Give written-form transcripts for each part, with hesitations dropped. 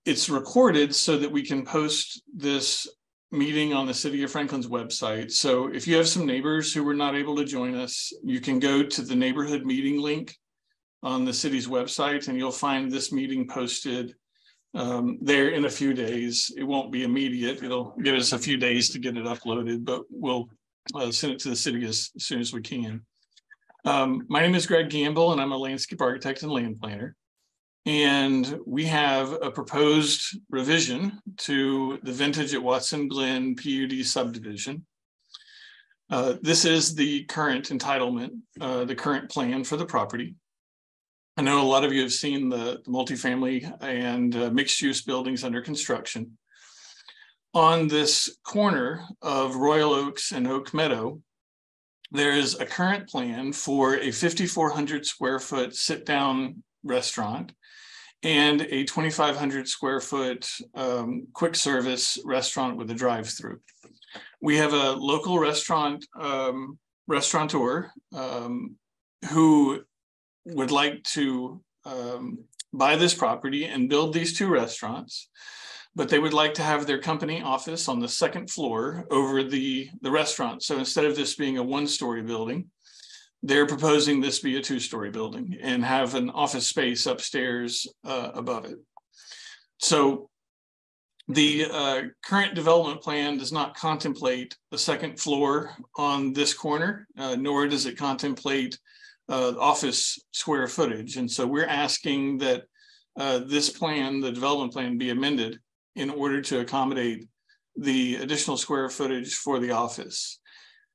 It's recorded so that we can post this meeting on the City of Franklin's website. So if you have some neighbors who were not able to join us, you can go to the neighborhood meeting link on the city's website, and you'll find this meeting posted there in a few days. It won't be immediate. It'll give us a few days to get it uploaded, but we'll send it to the city as soon as we can. My name is Greg Gamble, and I'm a landscape architect and land planner. And we have a proposed revision to the Vintage at Watson Glen PUD subdivision. This is the current entitlement, the current plan for the property. I know a lot of you have seen the multifamily and mixed use buildings under construction. On this corner of Royal Oaks and Oak Meadow, there is a current plan for a 5,400 square foot sit down restaurant and a 2,500 square foot quick service restaurant with a drive-through. We have a local restaurateur who would like to buy this property and build these two restaurants, but they would like to have their company office on the second floor over the restaurant. So instead of this being a one-story building, they're proposing this be a two-story building and have an office space upstairs above it. So the current development plan does not contemplate the second floor on this corner, nor does it contemplate office square footage. And so we're asking that this plan, the development plan, be amended in order to accommodate the additional square footage for the office.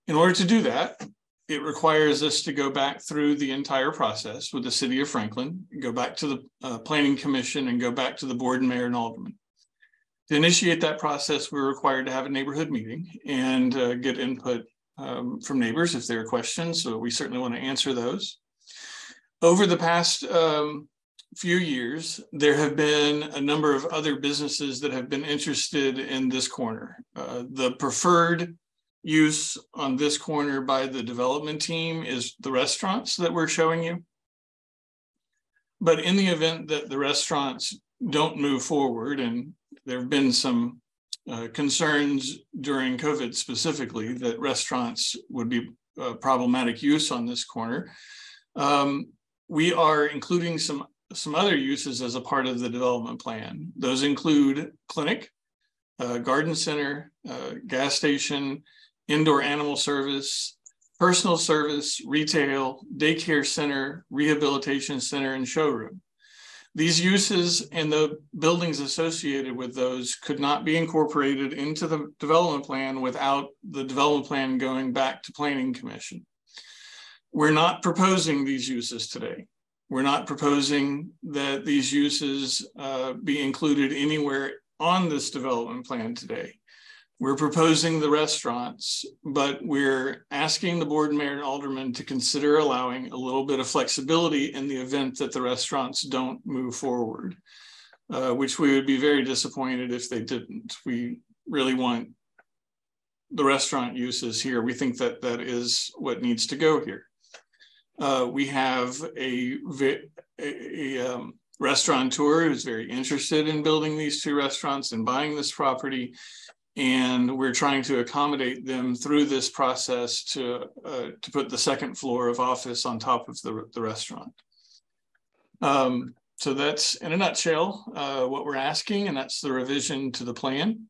In order to do that, it requires us to go back through the entire process with the City of Franklin, go back to the Planning Commission, and go back to the board and mayor and alderman. To initiate that process, we're required to have a neighborhood meeting and get input from neighbors if there are questions. So we certainly want to answer those. Over the past few years, there have been a number of other businesses that have been interested in this corner. The preferred use on this corner by the development team is the restaurants that we're showing you. But in the event that the restaurants don't move forward, and there have been some concerns during COVID specifically that restaurants would be problematic use on this corner, we are including some other uses as a part of the development plan. Those include clinic, garden center, gas station, indoor animal service, personal service, retail, daycare center, rehabilitation center, and showroom. These uses and the buildings associated with those could not be incorporated into the development plan without the development plan going back to Planning Commission. We're not proposing these uses today. We're not proposing that these uses be included anywhere on this development plan today. We're proposing the restaurants, but we're asking the board, mayor, and alderman to consider allowing a little bit of flexibility in the event that the restaurants don't move forward, which we would be very disappointed if they didn't. We really want the restaurant uses here. We think that that is what needs to go here. We have a restaurateur who's very interested in building these two restaurants and buying this property. And we're trying to accommodate them through this process to put the second floor of office on top of the restaurant. So that's in a nutshell what we're asking, and that's the revision to the plan.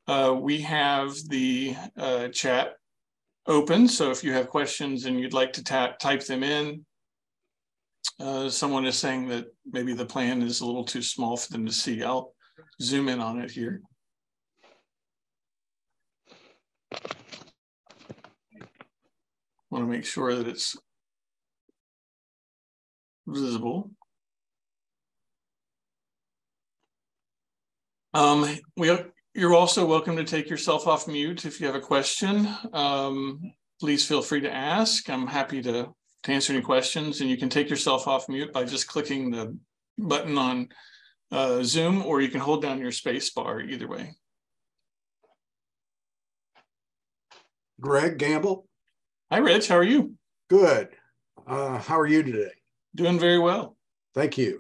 We have the chat open, so if you have questions and you'd like to type them in. Someone is saying that maybe the plan is a little too small for them to see. I'll zoom in on it here. Want to make sure that it's visible. You're also welcome to take yourself off mute if you have a question. Please feel free to ask. I'm happy to answer any questions, and you can take yourself off mute by just clicking the button on Zoom, or you can hold down your space bar, either way. Greg Gamble. Hi, Rich. How are you? Good. How are you today? Doing very well. Thank you.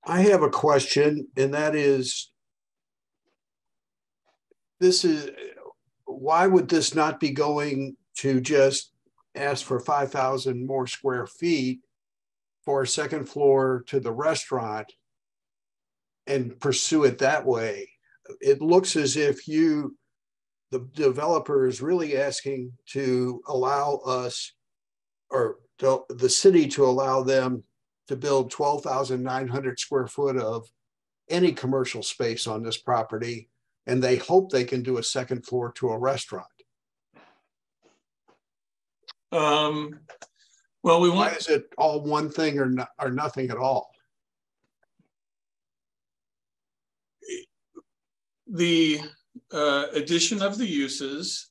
I have a question, and that is, why would this not be going to just ask for 5,000 more square feet for a second floor to the restaurant and pursue it that way? It looks as if the developer is really asking to allow us, or the city to allow them to build 12,900 square foot of any commercial space on this property. And they hope they can do a second floor to a restaurant. Well, why is it all one thing or nothing at all? The addition of the uses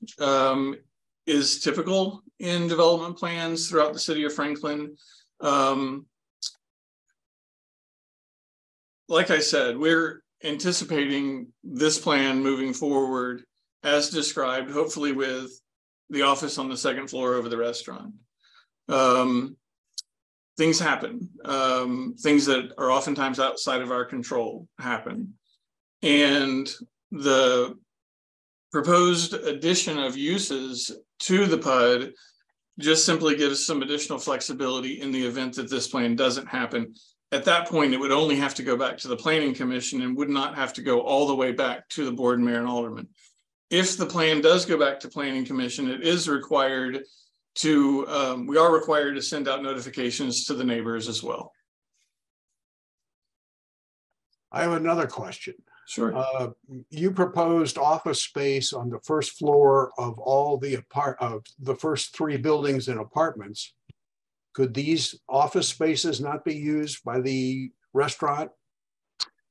is typical in development plans throughout the city of Franklin. Like I said, we're anticipating this plan moving forward as described, hopefully with the office on the second floor over the restaurant. Things happen. Things that are oftentimes outside of our control happen. And the proposed addition of uses to the PUD just simply gives some additional flexibility in the event that this plan doesn't happen. At that point, it would only have to go back to the Planning Commission and would not have to go all the way back to the board, mayor, and alderman. If the plan does go back to Planning Commission, it is required to, we are required to send out notifications to the neighbors as well. I have another question. Sure. You proposed office space on the first floor of all the first 3 buildings and apartments. Could these office spaces not be used by the restaurant?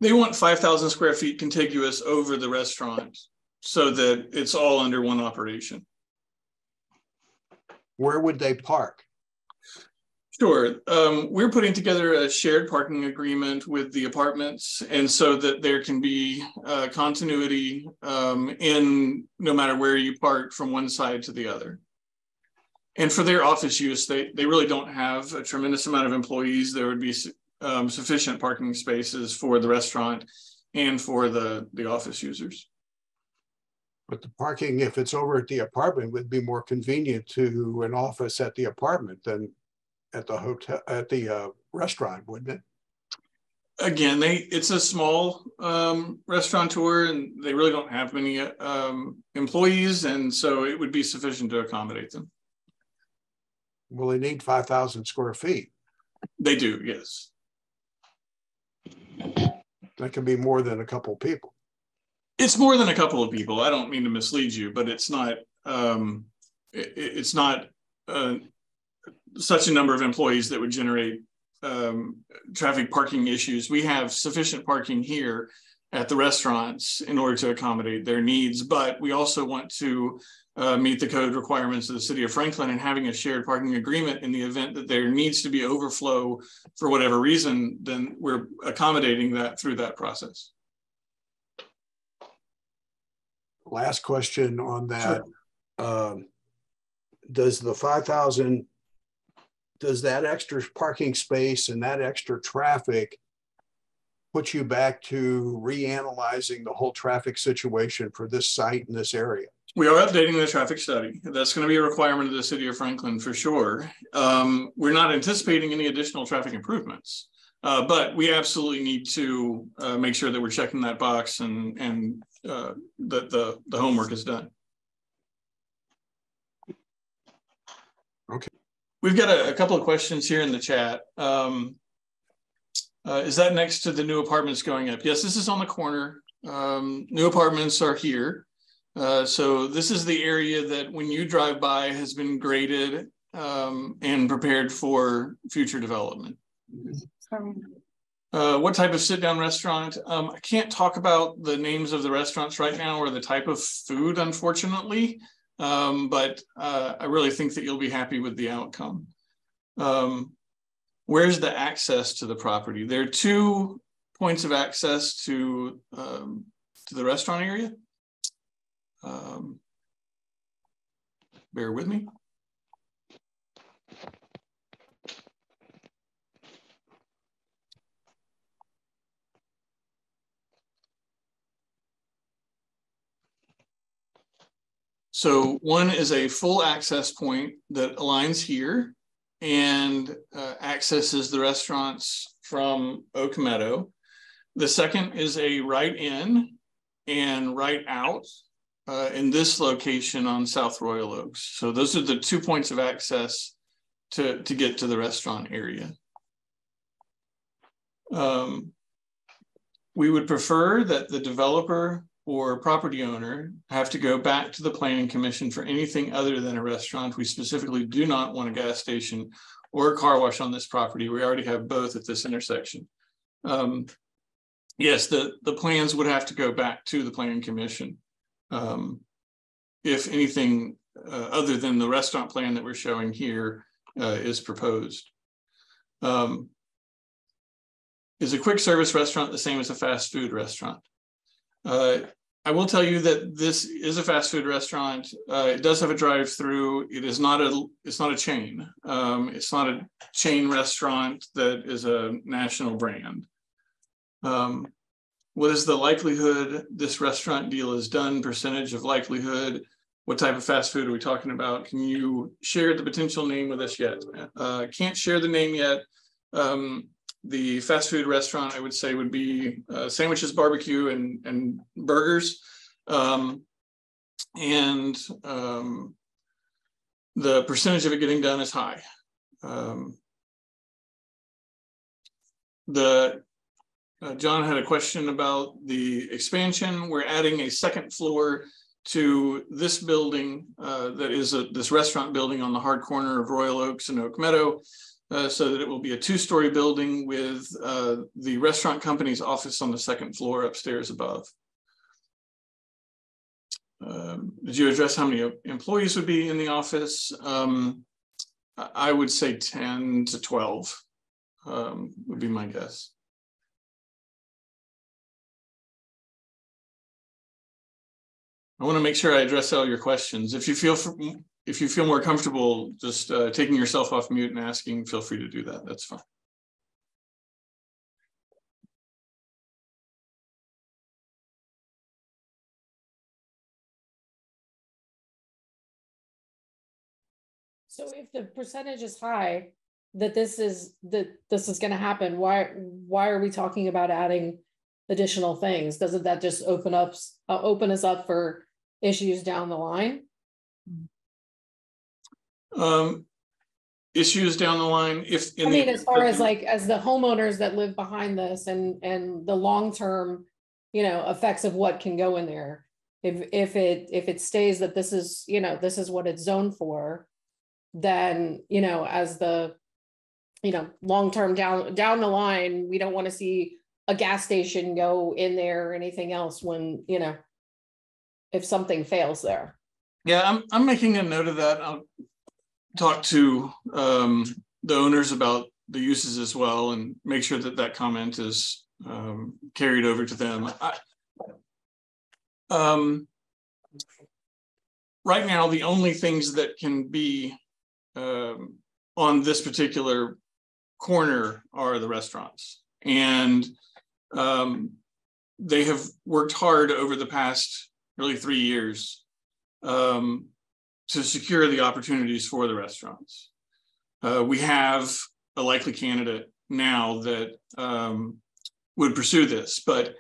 They want 5,000 square feet contiguous over the restaurant so that it's all under one operation. Where would they park? Sure. We're putting together a shared parking agreement with the apartments, and so that there can be continuity in no matter where you park from one side to the other. And for their office use, they really don't have a tremendous amount of employees. There would be sufficient parking spaces for the restaurant and for the office users. But the parking, if it's over at the apartment, would be more convenient to an office at the apartment than at the hotel, at the restaurant, wouldn't it? Again, it's a small restaurateur, and they really don't have many employees, and so it would be sufficient to accommodate them. Well, they need 5,000 square feet. They do, yes. That can be more than a couple of people. It's more than a couple of people. I don't mean to mislead you, but it's not. It's not such a number of employees that would generate traffic parking issues. We have sufficient parking here at the restaurants in order to accommodate their needs, but we also want to meet the code requirements of the city of Franklin, and having a shared parking agreement in the event that there needs to be overflow for whatever reason, then we're accommodating that through that process. Last question on that. Sure. Does the 5,000, does that extra parking space and that extra traffic put you back to reanalyzing the whole traffic situation for this site in this area? We are updating the traffic study. That's going to be a requirement of the city of Franklin for sure. We're not anticipating any additional traffic improvements, but we absolutely need to make sure that we're checking that box and that the homework is done. Okay. We've got a couple of questions here in the chat. Is that next to the new apartments going up? Yes, this is on the corner. New apartments are here. So this is the area that when you drive by has been graded and prepared for future development. What type of sit-down restaurant? I can't talk about the names of the restaurants right now or the type of food, unfortunately, but I really think that you'll be happy with the outcome. Where's the access to the property? There are 2 points of access to the restaurant area. Bear with me. So one is a full access point that aligns here and accesses the restaurants from Oak Meadow. The second is a right in and right out in this location on South Royal Oaks. So those are the 2 points of access to get to the restaurant area. We would prefer that the developer or property owner have to go back to the Planning Commission for anything other than a restaurant. We specifically do not want a gas station or a car wash on this property. We already have both at this intersection. Yes, the plans would have to go back to the Planning Commission if anything other than the restaurant plan that we're showing here is proposed. Is a quick service restaurant the same as a fast food restaurant? I will tell you that this is a fast food restaurant. It does have a drive-through. It's not a chain. It's not a chain restaurant that is a national brand. What is the likelihood this restaurant deal is done? Percentage of likelihood? What type of fast food are we talking about? Can you share the potential name with us yet? Can't share the name yet. The fast food restaurant, I would say, would be Sandwiches Barbecue and Burgers. The percentage of it getting done is high. John had a question about the expansion. We're adding a second floor to this building that is this restaurant building on the hard corner of Royal Oaks and Oak Meadow. So that it will be a 2-story building with the restaurant company's office on the second floor upstairs above. Did you address how many employees would be in the office? I would say 10 to 12 would be my guess. I want to make sure I address all your questions. If you feel more comfortable just taking yourself off mute and asking, feel free to do that. That's fine. So if the percentage is high that this is going to happen, why are we talking about adding additional things? Doesn't that just open us up for issues down the line? Issues down the line, as far as as the homeowners that live behind this and the long-term effects of what can go in there, if it stays that this is this is what it's zoned for, then as the long-term down the line, we don't want to see a gas station go in there or anything else when if something fails there. Yeah, I'm making a note of that. I'll talk to the owners about the uses as well and make sure that that comment is carried over to them. Right now, the only things that can be on this particular corner are the restaurants. And they have worked hard over the past really 3 years to secure the opportunities for the restaurants. We have a likely candidate now that would pursue this, but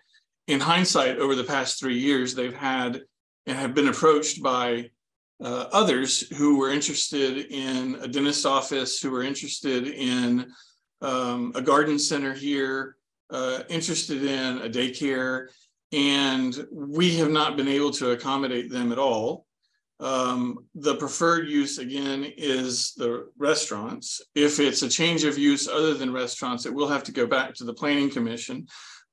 in hindsight, over the past 3 years, they've had and have been approached by others who were interested in a dentist office, who were interested in a garden center here, interested in a daycare, and we have not been able to accommodate them at all. The preferred use, again, is the restaurants. If it's a change of use other than restaurants, it will have to go back to the Planning Commission.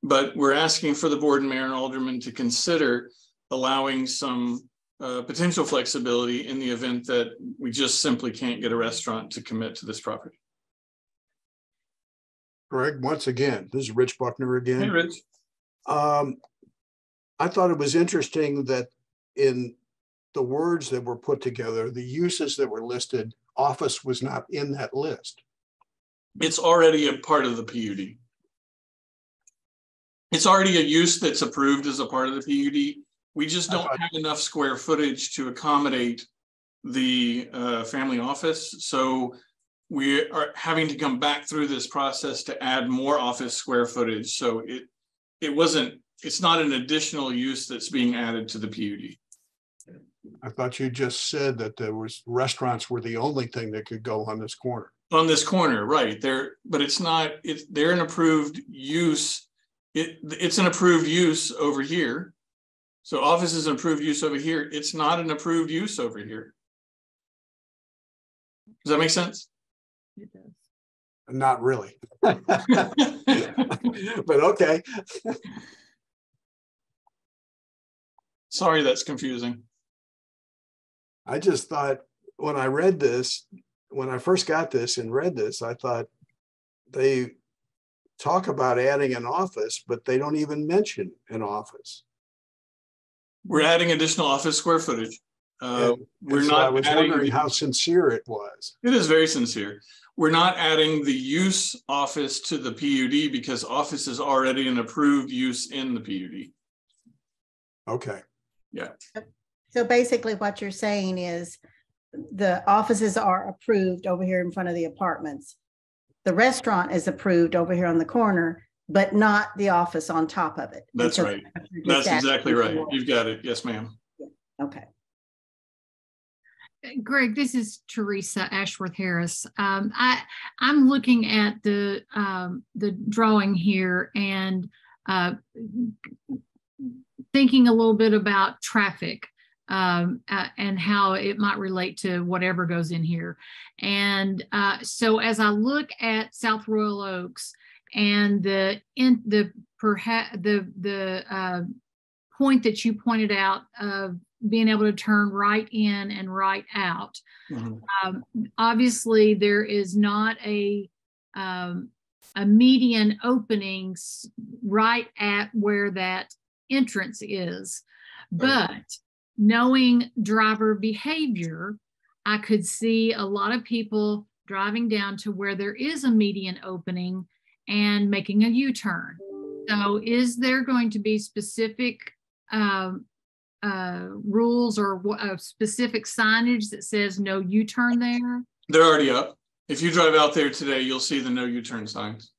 But we're asking for the board and mayor and aldermen to consider allowing some potential flexibility in the event that we just simply can't get a restaurant to commit to this property. Greg, once again, this is Rich Buckner again. Hey, Rich. I thought it was interesting that in the words that were put together, the uses that were listed, office was not in that list. It's already a part of the PUD. It's already a use that's approved as a part of the PUD. We just don't have enough square footage to accommodate the family office. So we are having to come back through this process to add more office square footage. So it's not an additional use that's being added to the PUD. I thought you just said that restaurants were the only thing that could go on this corner. On this corner, right there, but it's not. They're an approved use. It's an approved use over here. So office is an approved use over here. It's not an approved use over here. Does that make sense? It does. Not really. But okay. Sorry, that's confusing. I just thought when I read this, when I first got this and read this, I thought they talk about adding an office, but they don't even mention an office. We're adding additional office square footage. I was wondering how sincere it was. It is very sincere. We're not adding the use office to the PUD because office is already an approved use in the PUD. Okay. Yeah. So basically what you're saying is the offices are approved over here in front of the apartments. The restaurant is approved over here on the corner, but not the office on top of it. That's right. That's exactly right. You've got it. Yes, ma'am. Okay. Greg, this is Teresa Ashworth Harris. I'm looking at the drawing here and thinking a little bit about traffic and how it might relate to whatever goes in here. And so as I look at South Royal Oaks and the point that you pointed out of being able to turn right in and right out. Mm-hmm. Obviously, there is not a median opening right at where that entrance is, but knowing driver behavior, I could see a lot of people driving down to where there is a median opening and making a U-turn. So is there going to be specific rules or specific signage that says no U-turn there? They're already up. If you drive out there today, you'll see the no U-turn signs.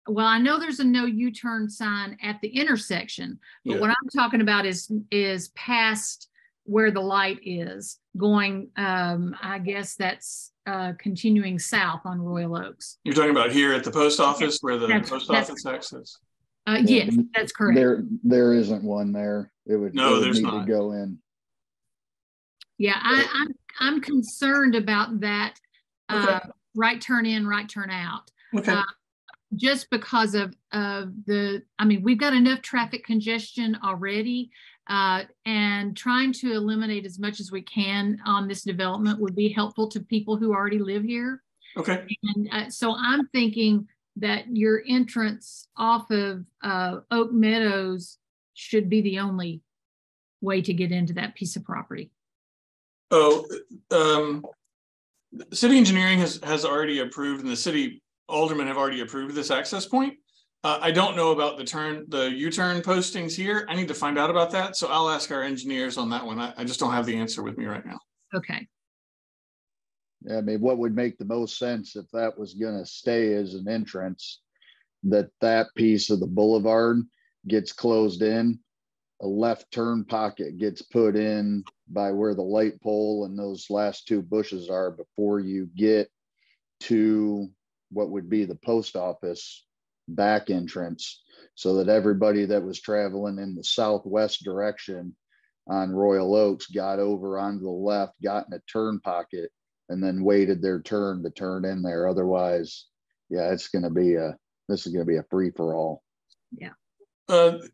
Well, I know there's a no U-turn sign at the intersection, but what I'm talking about is past where the light is going. I guess that's continuing south on Royal Oaks. You're talking about here at the post office where the post office exits? Yes, that's correct. There isn't one there. There's need not. To go in. Yeah, I'm concerned about that. Right turn in, right turn out. Okay. Just because of we've got enough traffic congestion already, and trying to eliminate as much as we can on this development would be helpful to people who already live here. Okay. And so I'm thinking that your entrance off of Oak Meadows should be the only way to get into that piece of property. City engineering has already approved, and the city aldermen have already approved this access point. I don't know about the U-turn postings here. I need to find out about that. So I'll ask our engineers on that one. I just don't have the answer with me right now. Okay. Yeah, I mean, what would make the most sense if that was going to stay as an entrance, that piece of the boulevard gets closed in, a left turn pocket gets put in by where the light pole and those last two bushes are before you get to what would be the post office back entrance, so that everybody that was traveling in the southwest direction on Royal Oaks got over onto the left, got in a turn pocket, and then waited their turn to turn in there. Otherwise, yeah, this is going to be a free for all. Yeah.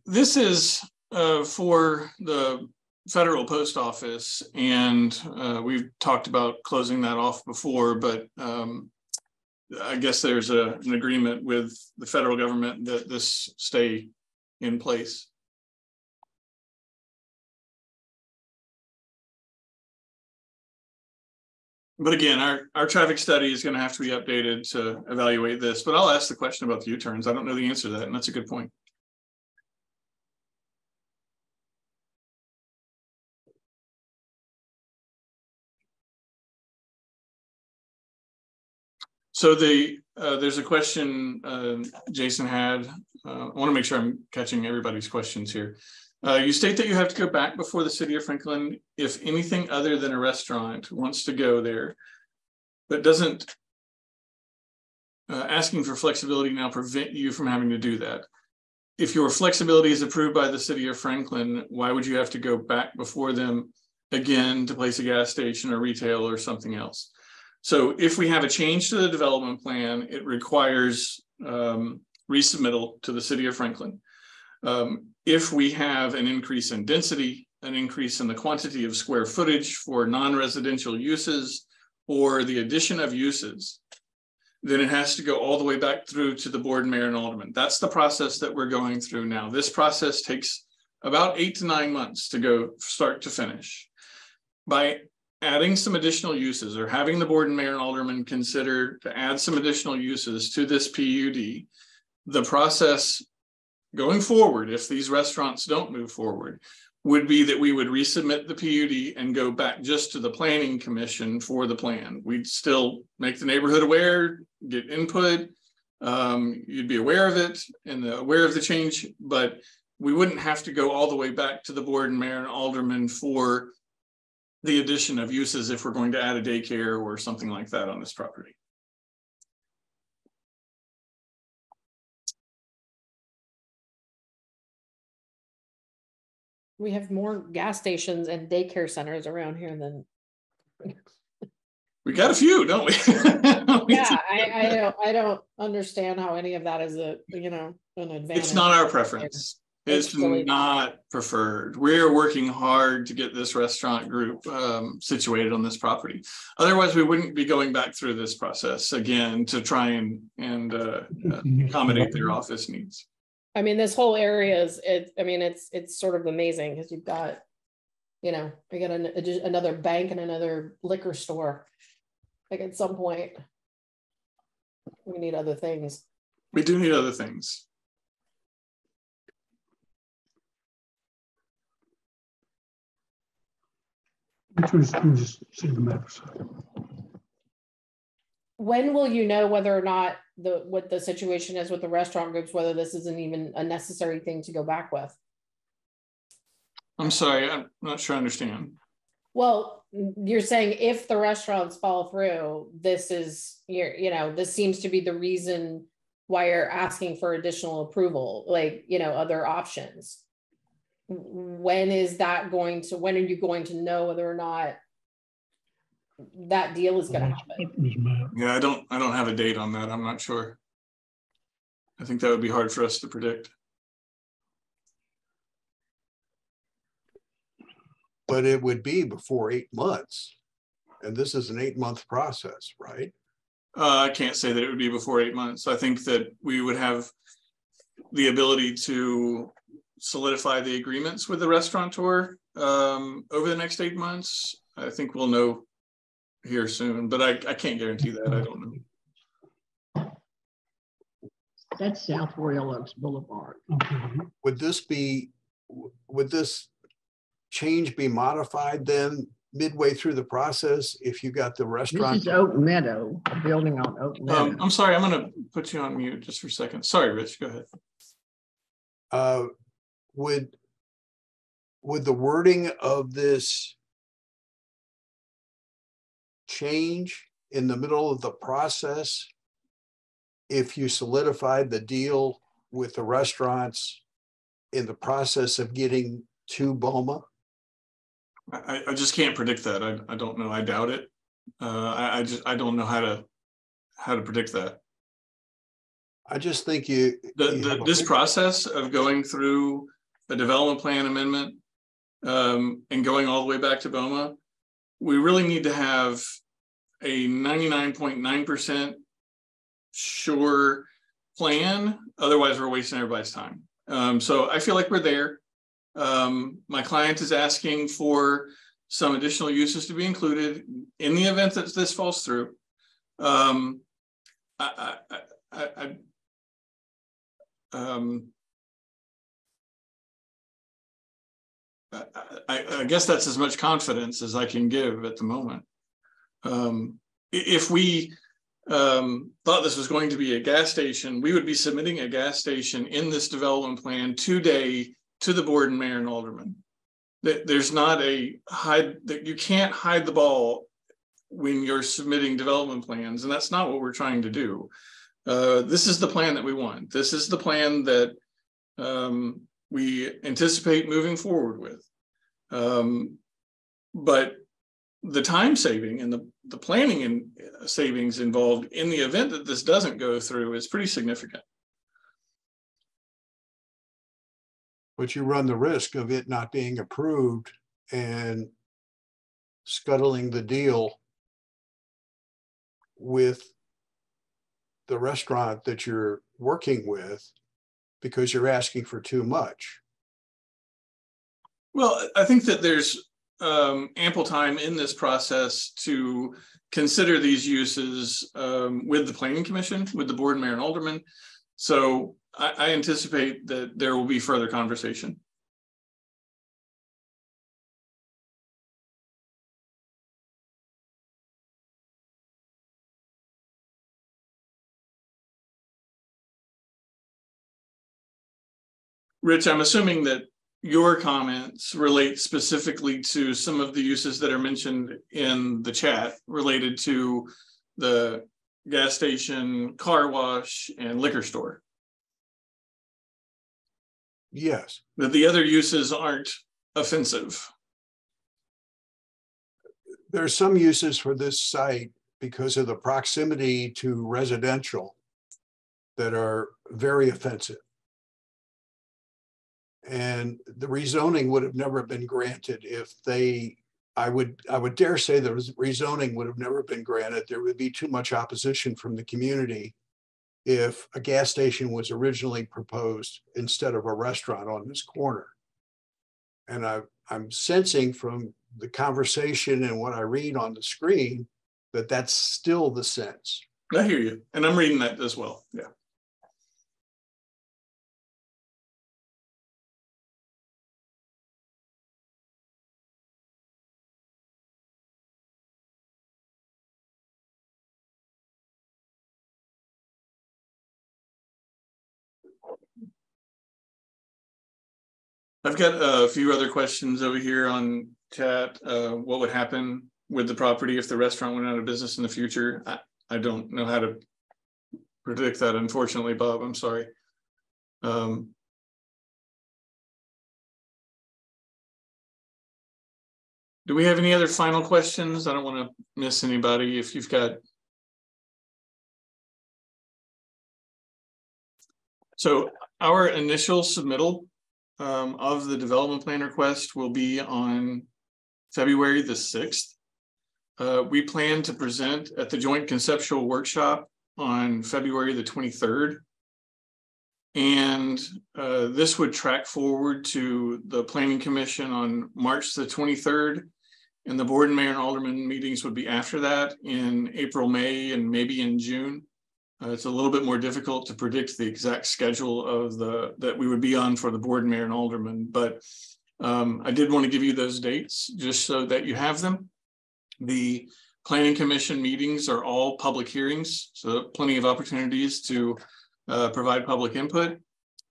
This is for the federal post office, and we've talked about closing that off before, but I guess there's an agreement with the federal government that this stay in place. But again, our traffic study is going to have to be updated to evaluate this, but I'll ask the question about the U-turns. I don't know the answer to that, and that's a good point. So there's a question Jason had. I want to make sure I'm catching everybody's questions here. You state that you have to go back before the city of Franklin if anything other than a restaurant wants to go there, but doesn't asking for flexibility now prevent you from having to do that. If your flexibility is approved by the city of Franklin, why would you have to go back before them again to place a gas station or retail or something else? So if we have a change to the development plan, it requires resubmittal to the city of Franklin. If we have an increase in density, an increase in the quantity of square footage for non-residential uses, or the addition of uses, then it has to go all the way back through to the board, mayor, and alderman. That's the process that we're going through now. This process takes about 8 to 9 months to go start to finish. By adding some additional uses or having the board and mayor and alderman consider to add some additional uses to this PUD, the process going forward, if these restaurants don't move forward, would be that we would resubmit the PUD and go back just to the planning commission for the plan. We'd still make the neighborhood aware, get input, you'd be aware of it and aware of the change, but we wouldn't have to go all the way back to the board and mayor and alderman for the addition of uses if we're going to add a daycare or something like that on this property. We have more gas stations and daycare centers around here than. We got a few, don't we? Yeah, I don't understand how any of that is an advantage. It's not our preference. It's not preferred. We're working hard to get this restaurant group situated on this property. Otherwise, we wouldn't be going back through this process again to try and accommodate their office needs. I mean, this whole area is, it's sort of amazing because you've got, we got another bank and another liquor store. Like at some point, we need other things. We do need other things. Just see the map. When will you know whether or not what the situation is with the restaurant groups, whether this isn't even a necessary thing to go back with? I'm sorry, I'm not sure I understand. Well, you're saying if the restaurants fall through, this is this seems to be the reason why you're asking for additional approval, like, other options. When are you going to know whether or not that deal is going to happen? Yeah, I don't have a date on that. I'm not sure. I think that would be hard for us to predict. But it would be before 8 months. And this is an 8-month process, right? I can't say that it would be before 8 months. I think that we would have the ability to solidify the agreements with the restaurateur over the next 8 months. I think we'll know here soon, but I can't guarantee that. I don't know. That's South Royal Oaks Boulevard. Would this change be modified then midway through the process if you got the restaurant? This is Oak Meadow, a building on Oak Meadow. I'm sorry, I'm going to put you on mute just for a second. Sorry, Rich, go ahead. Would the wording of this change in the middle of the process if you solidified the deal with the restaurants in the process of getting to BOMA? I just can't predict that. I don't know. I doubt it. I don't know how to predict that. I just think this process of going through a development plan amendment and going all the way back to BOMA, we really need to have a 99.9% sure plan. Otherwise, we're wasting everybody's time. So I feel like we're there. My client is asking for some additional uses to be included in the event that this falls through. I guess that's as much confidence as I can give at the moment. If we thought this was going to be a gas station, we would be submitting a gas station in this development plan today to the board and mayor and alderman. There's not a hide, that you can't hide the ball when you're submitting development plans, and that's not what we're trying to do. This is the plan that we want. This is the plan that we anticipate moving forward with. But the time saving and the planning and savings involved in the event that this doesn't go through is pretty significant. But you run the risk of it not being approved and scuttling the deal with the restaurant that you're working with because you're asking for too much. Well, I think that there's ample time in this process to consider these uses with the planning commission, with the board, mayor, and alderman. So I anticipate that there will be further conversation. Rich, I'm assuming that your comments relate specifically to some of the uses that are mentioned in the chat related to the gas station, car wash, and liquor store. Yes. That the other uses aren't offensive. There's some uses for this site because of the proximity to residential that are very offensive. And the rezoning would have never been granted if I would dare say the rezoning would have never been granted. There would be too much opposition from the community if a gas station was originally proposed instead of a restaurant on this corner. And I'm sensing from the conversation and what I read on the screen that that's still the sense. I hear you. And I'm reading that as well. Yeah. I've got a few other questions over here on chat. What would happen with the property if the restaurant went out of business in the future? I don't know how to predict that, unfortunately, Bob. I'm sorry. Do we have any other final questions? I don't want to miss anybody if you've got. So our initial submittal of the development plan request will be on February the 6th. We plan to present at the joint conceptual workshop on February the 23rd. And this would track forward to the planning commission on March the 23rd. And the board and mayor and alderman meetings would be after that in April, May, and maybe in June. It's a little bit more difficult to predict the exact schedule of that we would be on for the board, mayor, and alderman, but I did want to give you those dates just so that you have them. The planning commission meetings are all public hearings, so plenty of opportunities to provide public input,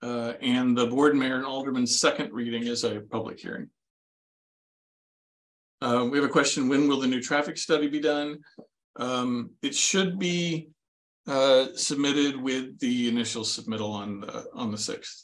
and the board, mayor, and alderman's second reading is a public hearing. We have a question: when will the new traffic study be done? It should be submitted with the initial submittal on the 6th.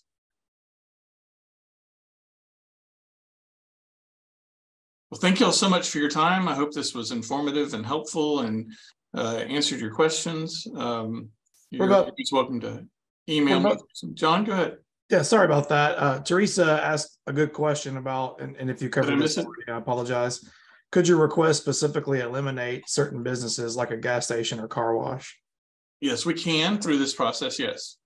Well, thank you all so much for your time. I hope this was informative and helpful and answered your questions. You're always welcome to email me. John, go ahead. Yeah, sorry about that. Teresa asked a good question about, and if you covered this already, I apologize. Could you request specifically eliminate certain businesses like a gas station or car wash? Yes, we can through this process, yes.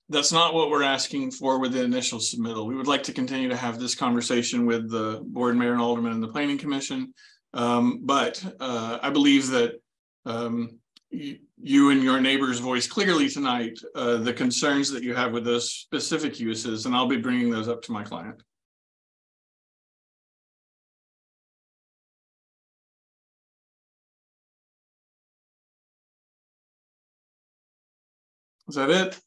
That's not what we're asking for with the initial submittal. We would like to continue to have this conversation with the board, mayor, and alderman and the planning commission. But I believe that you and your neighbors voiced clearly tonight the concerns that you have with those specific uses, and I'll be bringing those up to my client. Is that it?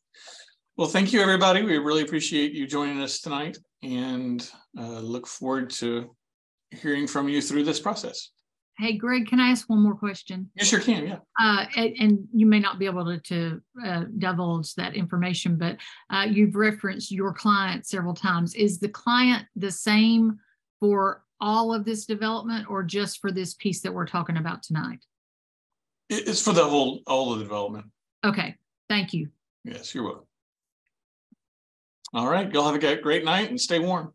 Well, thank you, everybody. We really appreciate you joining us tonight, and look forward to hearing from you through this process. Hey, Greg, can I ask one more question? You sure can, yeah. And you may not be able to divulge that information, but you've referenced your client several times. Is the client the same for all of this development or just for this piece that we're talking about tonight? It's for the all of the development. Okay, thank you. Yes, you're welcome. All right, y'all have a great night and stay warm.